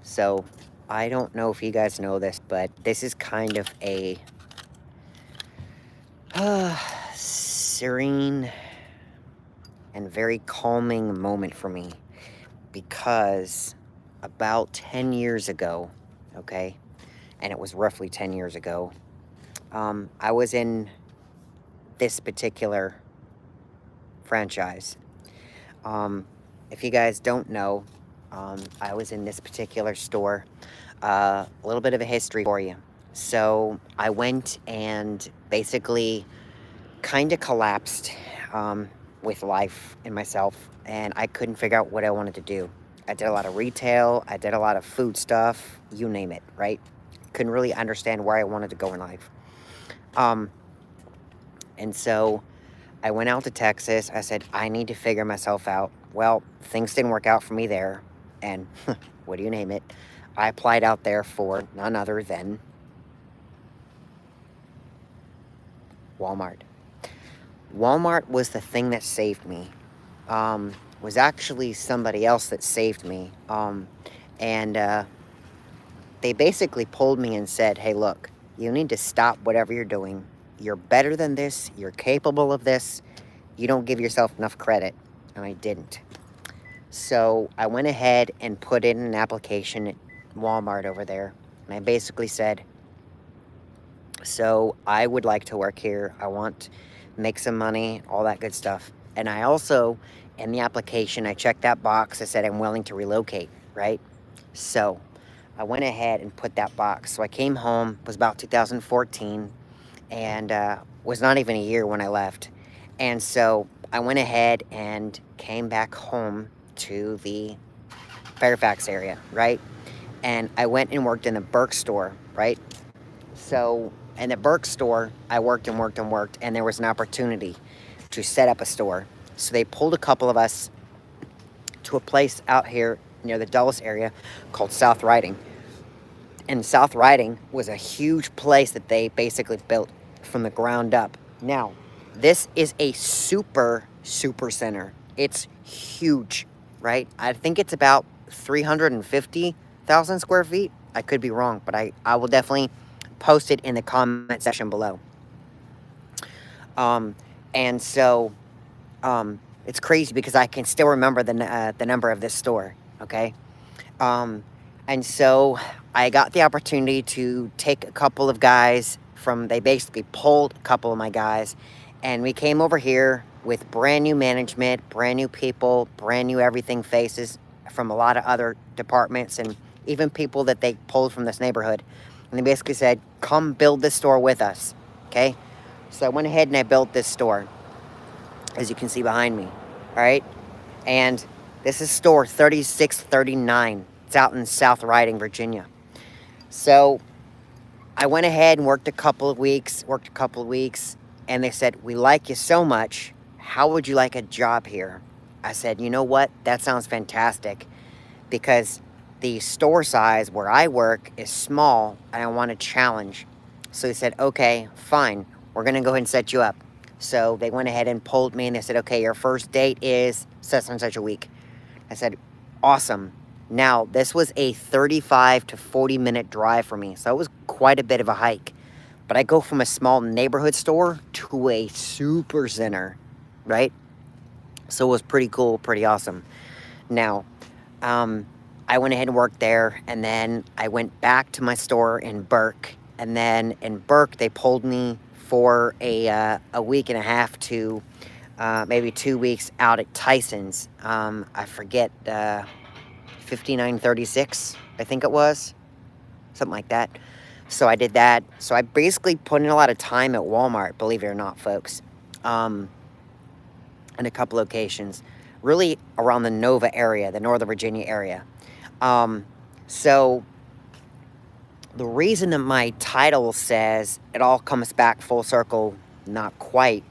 So I don't know if you guys know this, but this is kind of a serene and very calming moment for me because about 10 years ago, okay, and it was roughly 10 years ago, I was in this particular franchise. Um, if you guys don't know, I was in this particular store. A little bit of a history for you. So I went and basically kind of collapsed with life and myself, and I couldn't figure out what I wanted to do. I did a lot of retail, I did a lot of food stuff, you name it, right? Couldn't really understand where I wanted to go in life. Um, and so I went out to Texas. I said, I need to figure myself out. Well, things didn't work out for me there. And what do you name it? I applied out there for none other than Walmart. Walmart was the thing that saved me. Was actually somebody else that saved me. And they basically pulled me and said, hey, look, you need to stop whatever you're doing. You're better than this. You're capable of this. You don't give yourself enough credit. And I didn't. So I went ahead and put in an application at Walmart over there. And I basically said, so I would like to work here. I want to make some money, all that good stuff. And I also, in the application, I checked that box. I said I'm willing to relocate, right? So I went ahead and put that box. So I came home, it was about 2014, and was not even a year when I left. And so I went ahead and came back home to the Fairfax area, right? And I went and worked in the Burke store, right? So in the Burke store, I worked and worked and worked, and there was an opportunity to set up a store. So they pulled a couple of us to a place out here near the Dulles area called South Riding. And South Riding was a huge place that they basically built from the ground up. Now, this is a super center. It's huge, right? I think it's about 350,000 square feet. I could be wrong, but I will definitely post it in the comment section below. Um, and so it's crazy because I can still remember the number of this store, okay? Um, and so I got the opportunity to take a couple of guys they basically pulled a couple of my guys, and we came over here with brand new management, brand new people, brand new everything faces from a lot of other departments and even people that they pulled from this neighborhood. And they basically said, come build this store with us, okay? So I went ahead and I built this store, as you can see behind me, all right? And this is store 3639. It's out in South Riding, Virginia. So I went ahead and worked a couple of weeks, and they said, we like you so much. How would you like a job here? I said, you know what? That sounds fantastic because the store size where I work is small and I want a challenge. So they said, okay, fine. We're going to go ahead and set you up. So they went ahead and pulled me and they said, okay, your first date is such and such a week. I said, awesome. Now, this was a 35 to 40 minute drive for me. So it was quite a bit of a hike. But I go from a small neighborhood store to a super center, right? So it was pretty cool, pretty awesome. Now, I went ahead and worked there, and then I went back to my store in Burke. And then in Burke, they pulled me for a week and a half to maybe 2 weeks out at Tyson's. I forget, 5936, I think it was. Something like that. So I did that. So I basically put in a lot of time at Walmart, believe it or not, folks. In a couple locations. Really around the Nova area, the Northern Virginia area. So the reason that my title says it all comes back full circle, not quite.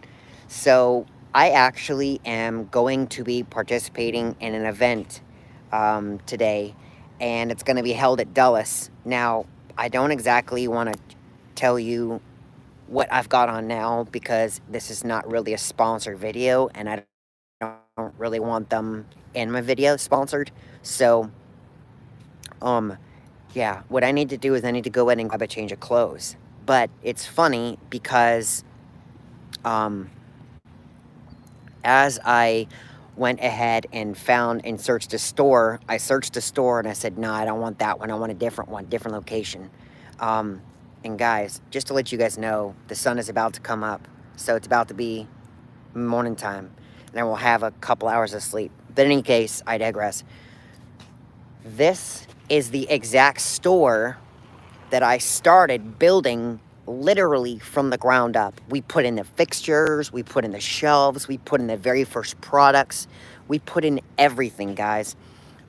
So I actually am going to be participating in an event today, and it's going to be held at Dulles. Now, I don't exactly want to tell you what I've got on now because this is not really a sponsored video, and I don't really want them in my video sponsored. So Yeah, what I need to do is I need to go in and grab a change of clothes. But it's funny because, as I went ahead and found and searched a store, I searched a store and I said, no, I don't want that one. I want a different one, different location. And guys, just to let you guys know, the sun is about to come up. So it's about to be morning time. And I will have a couple hours of sleep. But in any case, I digress. This is the exact store that I started building literally from the ground up. We put in the fixtures, we put in the shelves, we put in the very first products, we put in everything, guys.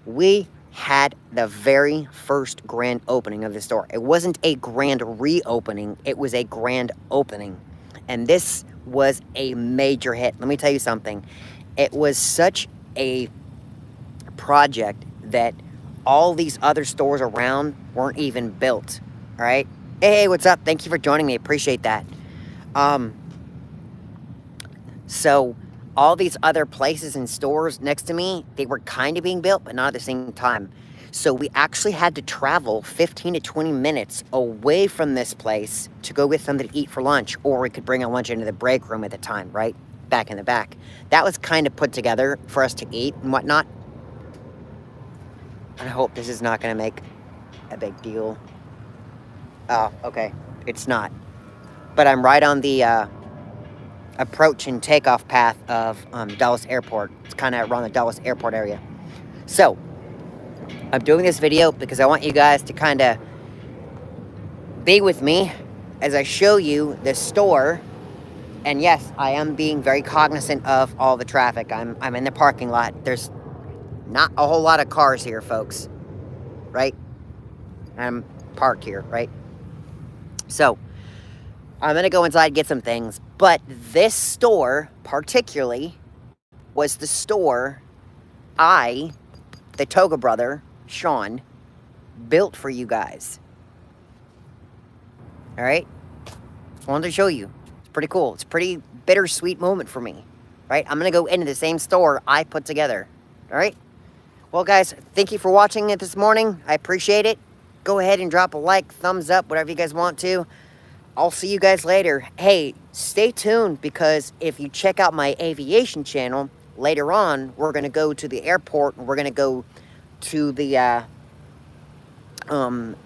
We had the very first grand opening of the store. It wasn't a grand reopening, it was a grand opening. And this was a major hit. Let me tell you something. It was such a project that all these other stores around weren't even built. All right. Hey, what's up? Thank you for joining me. Appreciate that. So all these other places and stores next to me, they were kind of being built, but not at the same time. So we actually had to travel 15 to 20 minutes away from this place to go get something to eat for lunch, or we could bring our lunch into the break room at the time, right? Back in the back. That was kind of put together for us to eat and whatnot. I hope this is not going to make a big deal. Oh, okay. It's not. But I'm right on the approach and takeoff path of Dulles Airport. It's kind of around the Dulles Airport area. So, I'm doing this video because I want you guys to kind of be with me as I show you the store. And yes, I am being very cognizant of all the traffic. I'm in the parking lot. There's not a whole lot of cars here, folks. Right? I'm parked here, right? So, I'm going to go inside and get some things. But this store, particularly, was the store the Toga brother, Sean, built for you guys. Alright? I wanted to show you. It's pretty cool. It's a pretty bittersweet moment for me. Right? I'm going to go into the same store I put together. Alright? Well, guys, thank you for watching it this morning. I appreciate it. Go ahead and drop a like, thumbs up, whatever you guys want to. I'll see you guys later. Hey, stay tuned, because if you check out my aviation channel, later on, we're going to go to the airport, and we're going to go to the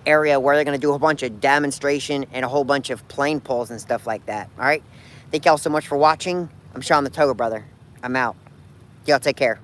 area where they're going to do a bunch of demonstration and a whole bunch of plane pulls and stuff like that. All right? Thank y'all so much for watching. I'm Sean the Toga Brother. I'm out. Y'all take care.